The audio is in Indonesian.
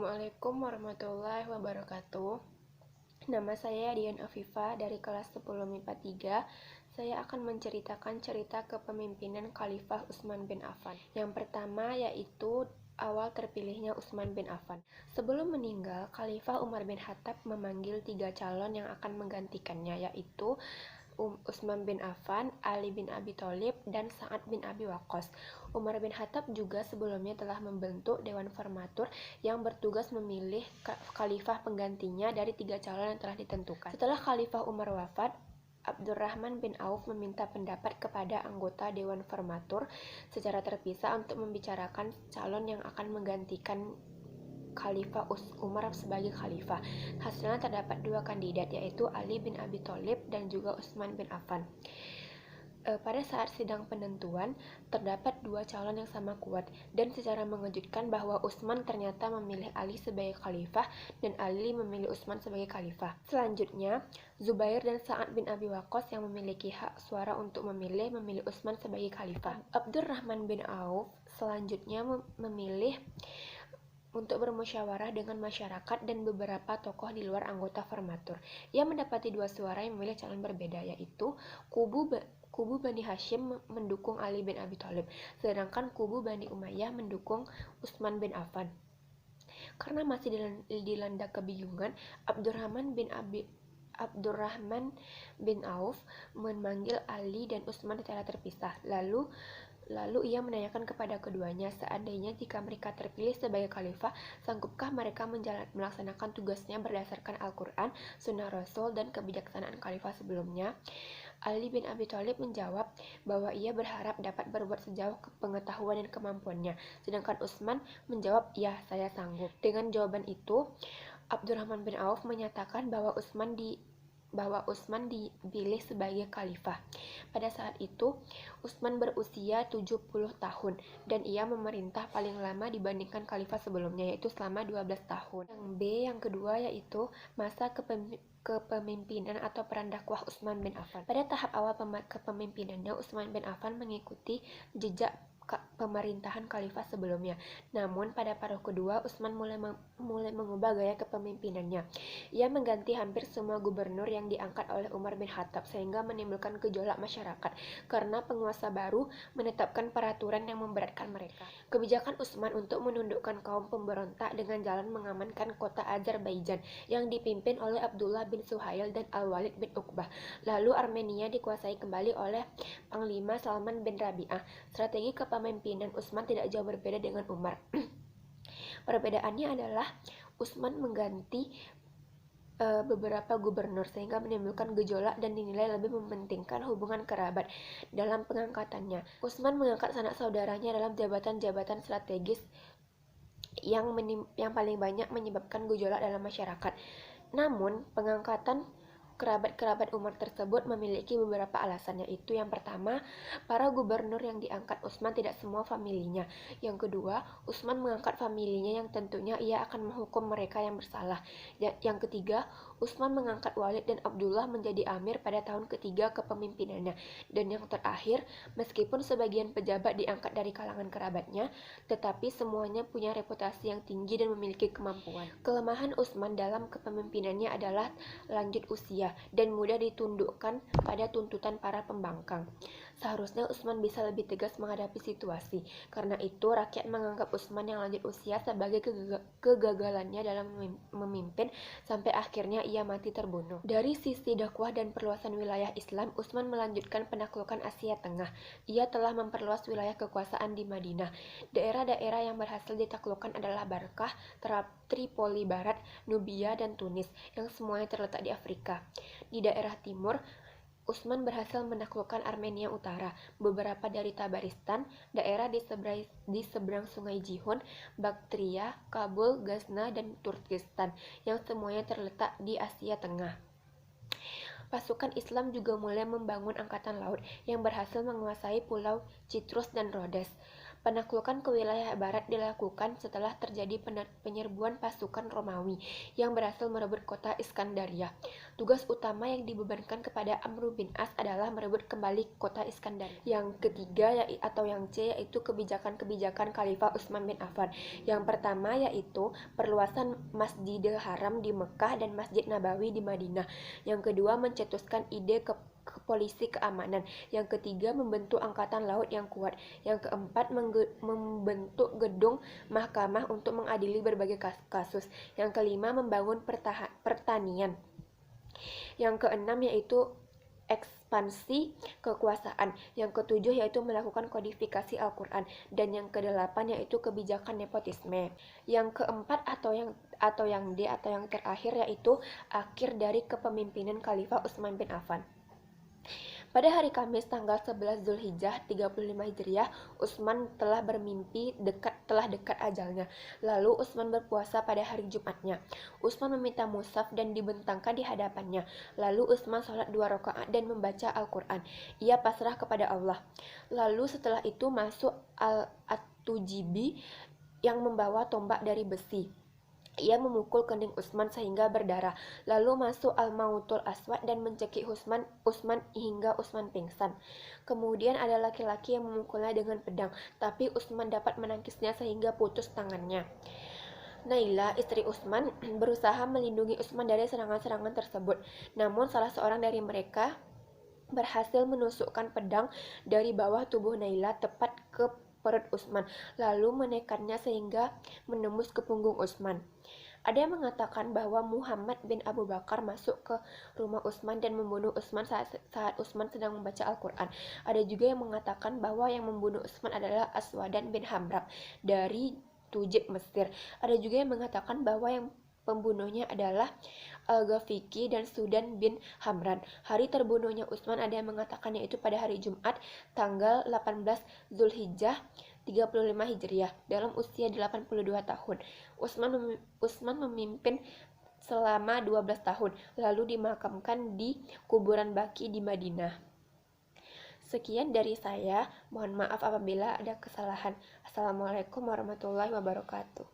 Assalamualaikum warahmatullahi wabarakatuh. Nama saya Dian Afifa dari kelas 10 MIPA 3. Saya akan menceritakan cerita kepemimpinan Khalifah Utsman bin Affan. Yang pertama yaitu awal terpilihnya Utsman bin Affan. Sebelum meninggal, Khalifah Umar bin Khattab memanggil 3 calon yang akan menggantikannya, yaitu Utsman bin Affan, Ali bin Abi Thalib, dan Sa'ad bin Abi Waqqas. Umar bin Khattab juga sebelumnya telah membentuk Dewan Formatur yang bertugas memilih khalifah penggantinya dari 3 calon yang telah ditentukan. Setelah Khalifah Umar wafat, Abdurrahman bin Auf meminta pendapat kepada anggota Dewan Formatur secara terpisah untuk membicarakan calon yang akan menggantikan Khalifah Umar sebagai khalifah. Hasilnya terdapat 2 kandidat, yaitu Ali bin Abi Thalib dan juga Utsman bin Affan. Pada saat sidang penentuan, terdapat 2 calon yang sama kuat, dan secara mengejutkan bahwa Utsman ternyata memilih Ali sebagai khalifah dan Ali memilih Utsman sebagai khalifah. Selanjutnya, Zubair dan Sa'ad bin Abi Waqqas yang memiliki hak suara untuk memilih Utsman sebagai khalifah. Abdurrahman bin Auf selanjutnya memilih untuk bermusyawarah dengan masyarakat dan beberapa tokoh di luar anggota formatur. Ia mendapati 2 suara yang memilih calon berbeda, yaitu kubu Bani Hashim mendukung Ali bin Abi Thalib, sedangkan kubu Bani Umayyah mendukung Utsman bin Affan. Karena masih dilanda kebingungan, Abdurrahman bin Auf memanggil Ali dan Utsman secara terpisah. Lalu ia menanyakan kepada keduanya, seandainya jika mereka terpilih sebagai khalifah, sanggupkah mereka melaksanakan tugasnya berdasarkan Al-Quran, Sunnah Rasul, dan kebijaksanaan khalifah sebelumnya? Ali bin Abi Thalib menjawab bahwa ia berharap dapat berbuat sejauh pengetahuan dan kemampuannya, sedangkan Utsman menjawab, ya, saya sanggup. Dengan jawaban itu, Abdurrahman bin Auf menyatakan bahwa Utsman dipilih sebagai khalifah. Pada saat itu, Utsman berusia 70 tahun dan ia memerintah paling lama dibandingkan khalifah sebelumnya, yaitu selama 12 tahun. Yang kedua yaitu masa kepemimpinan atau peran dakwah Utsman bin Affan. Pada tahap awal kepemimpinannya, Utsman bin Affan mengikuti jejak pemerintahan khalifah sebelumnya. Namun pada paruh kedua, Utsman mulai mengubah gaya kepemimpinannya. Ia mengganti hampir semua gubernur yang diangkat oleh Umar bin Khattab, sehingga menimbulkan gejolak masyarakat karena penguasa baru menetapkan peraturan yang memberatkan mereka. Kebijakan Utsman untuk menundukkan kaum pemberontak dengan jalan mengamankan kota Azerbaijan yang dipimpin oleh Abdullah bin Suhail dan Al-Walid bin Uqbah. Lalu Armenia dikuasai kembali oleh Panglima Salman bin Rabi'ah. Strategi kepemimpinan Utsman tidak jauh berbeda dengan Umar. Perbedaannya adalah Utsman mengganti beberapa gubernur sehingga menimbulkan gejolak dan dinilai lebih mementingkan hubungan kerabat dalam pengangkatannya. Utsman mengangkat sanak saudaranya dalam jabatan-jabatan strategis yang paling banyak menyebabkan gejolak dalam masyarakat. Namun, pengangkatan kerabat-kerabat Umar tersebut memiliki beberapa alasan, yaitu yang pertama, para gubernur yang diangkat Utsman tidak semua familinya. Yang kedua, Utsman mengangkat familinya yang tentunya ia akan menghukum mereka yang bersalah. Yang ketiga, Utsman mengangkat Walid dan Abdullah menjadi amir pada tahun ketiga kepemimpinannya. Dan yang terakhir, meskipun sebagian pejabat diangkat dari kalangan kerabatnya, tetapi semuanya punya reputasi yang tinggi dan memiliki kemampuan. Kelemahan Utsman dalam kepemimpinannya adalah lanjut usia dan mudah ditundukkan pada tuntutan para pembangkang. Seharusnya Utsman bisa lebih tegas menghadapi situasi. Karena itu, rakyat menganggap Utsman yang lanjut usia sebagai kegagalannya dalam memimpin sampai akhirnya ia mati terbunuh. Dari sisi dakwah dan perluasan wilayah Islam, Utsman melanjutkan penaklukan Asia Tengah. Ia telah memperluas wilayah kekuasaan di Madinah. Daerah-daerah yang berhasil ditaklukkan adalah Barkah, Tripoli Barat, Nubia, dan Tunis, yang semuanya terletak di Afrika. Di daerah timur, Utsman berhasil menaklukkan Armenia Utara, beberapa dari Tabaristan, daerah di seberang Sungai Jihun, Baktria, Kabul, Ghazna, dan Turkistan, yang semuanya terletak di Asia Tengah. Pasukan Islam juga mulai membangun angkatan laut yang berhasil menguasai pulau Citrus dan Rhodes. Penaklukan ke wilayah barat dilakukan setelah terjadi penyerbuan pasukan Romawi yang berhasil merebut kota Iskandaria. Tugas utama yang dibebankan kepada Amr bin As adalah merebut kembali kota Iskandaria. Yang ketiga atau yang C yaitu kebijakan-kebijakan Khalifah Utsman bin Affan. Yang pertama yaitu perluasan Masjidil Haram di Mekah dan Masjid Nabawi di Madinah. Yang kedua mencetuskan ide ke polisi keamanan. Yang ketiga membentuk angkatan laut yang kuat. Yang keempat membentuk gedung mahkamah untuk mengadili berbagai kasus. Yang kelima membangun pertanian. Yang keenam yaitu ekspansi kekuasaan. Yang ketujuh yaitu melakukan kodifikasi Al-Quran. Dan yang kedelapan yaitu kebijakan nepotisme. Yang keempat atau yang D atau yang terakhir yaitu akhir dari kepemimpinan Khalifah Utsman bin Affan. Pada hari Kamis tanggal 11 Zulhijjah 35 Hijriah, Utsman telah dekat ajalnya. Lalu Utsman berpuasa pada hari Jumatnya. Utsman meminta mushaf dan dibentangkan di hadapannya. Lalu Utsman sholat 2 rakaat dan membaca Al-Quran. Ia pasrah kepada Allah. Lalu setelah itu masuk Al-Tujibi yang membawa tombak dari besi. Ia memukul kening Utsman sehingga berdarah, lalu masuk Al-Mautul Aswad dan mencekik Utsman hingga Utsman pingsan. Kemudian ada laki-laki yang memukulnya dengan pedang, tapi Utsman dapat menangkisnya sehingga putus tangannya. Naila, istri Utsman, berusaha melindungi Utsman dari serangan-serangan tersebut. Namun salah seorang dari mereka berhasil menusukkan pedang dari bawah tubuh Naila tepat ke perut Utsman, lalu menekannya sehingga menembus ke punggung Utsman. Ada yang mengatakan bahwa Muhammad bin Abu Bakar masuk ke rumah Utsman dan membunuh Utsman saat Utsman sedang membaca Al-Quran. Ada juga yang mengatakan bahwa yang membunuh Utsman adalah Aswadan bin Hamrak dari Tujib, Mesir. Ada juga yang mengatakan bahwa yang pembunuhnya adalah Al-Ghafiqi dan Sudan bin Hamran. Hari terbunuhnya Utsman ada yang mengatakan yaitu pada hari Jumat tanggal 18 Zulhijjah 35 Hijriah dalam usia 82 tahun. Utsman memimpin selama 12 tahun, lalu dimakamkan di kuburan Baqi di Madinah. Sekian dari saya, mohon maaf apabila ada kesalahan. Assalamualaikum warahmatullahi wabarakatuh.